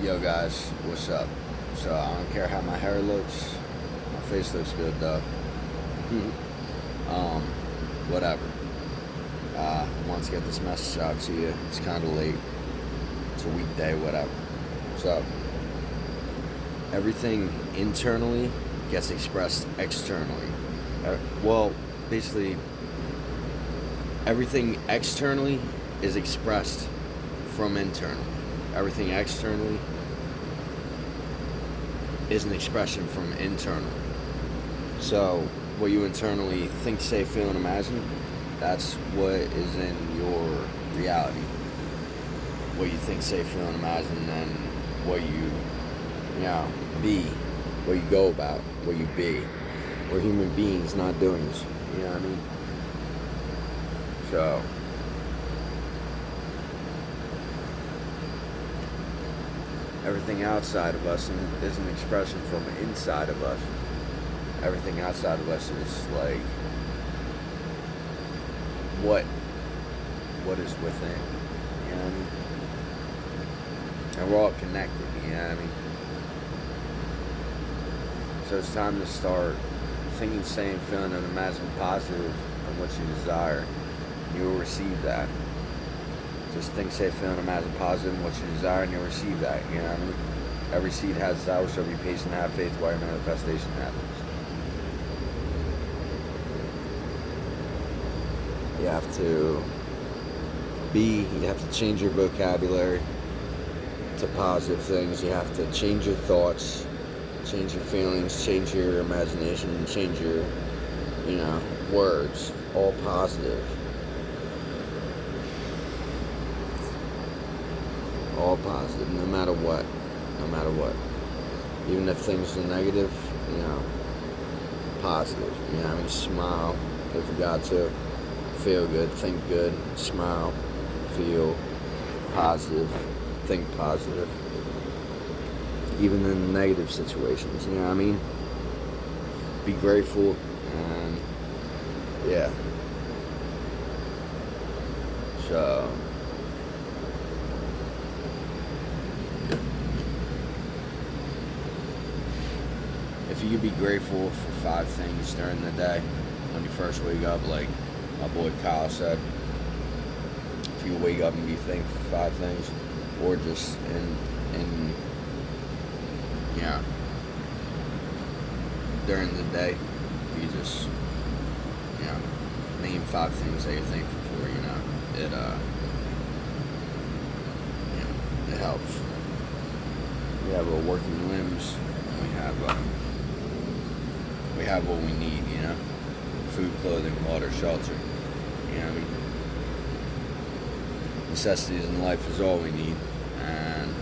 Yo guys, what's up? So I don't care how my hair looks. My face looks good though. Whatever. Want to get this message out to you. It's kind of late. It's a weekday, whatever. So everything internally gets expressed externally. Well, basically, everything externally is expressed from internally. Everything externally is an expression from internal. So what you internally think, say, feel, and imagine, that's what is in your reality. What you think, say, feel, and imagine, and what you be, what you go about, what you be. We're human beings, not doings. You know what I mean? So everything outside of us is an expression from inside of us. Everything outside of us is like what is within. You know what I mean? And we're all connected, you know what I mean? So it's time to start thinking, saying, feeling, and imagining positive on what you desire. You will receive that. Just think, say, feel, and imagine positive in what you desire, and you'll receive that. You know what I mean? Every seed has its hour, so be patient and have faith while your manifestation happens. You have to change your vocabulary to positive things. You have to change your thoughts, change your feelings, change your imagination, change your, words. All positive. All positive, no matter what. Even if things are negative, positive. Smile if you got to. Feel good, think good, smile, feel positive, think positive. Even in negative situations, you know what I mean? Be grateful, and So if you could be grateful for 5 things during the day when you first wake up, like my boy Kyle said, if you wake up and you think 5 things, or just in during the day, if you just name 5 things that you're thankful for, it helps. We have our working limbs, and we have what we need, food, clothing, water, shelter. You know what I mean? Necessities in life is all we need, and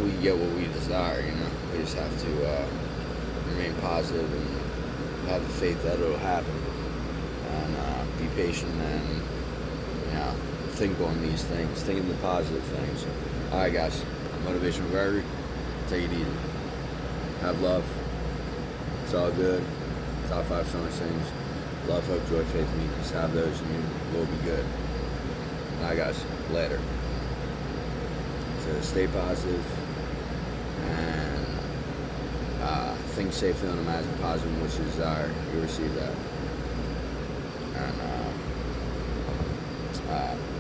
we get what we desire. We just have to remain positive and have the faith that it'll happen, and be patient, and think on these things, think of the positive things. All right, guys. Motivation Gregory. Take it easy. Have love. It's all good. Top 5 strongest things. Love, hope, joy, faith, meekness. Have those and you will be good. Alright guys, later. So stay positive and think, say, feel, and imagine positive in what you desire. You'll receive that. And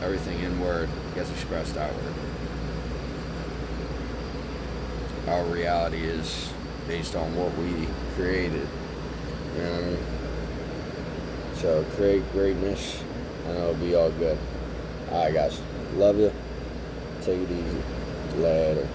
everything inward gets expressed outward. Our reality is based on what we created. You know what I mean? So create greatness and it'll be all good. Alright guys. Love you. Take it easy. Later.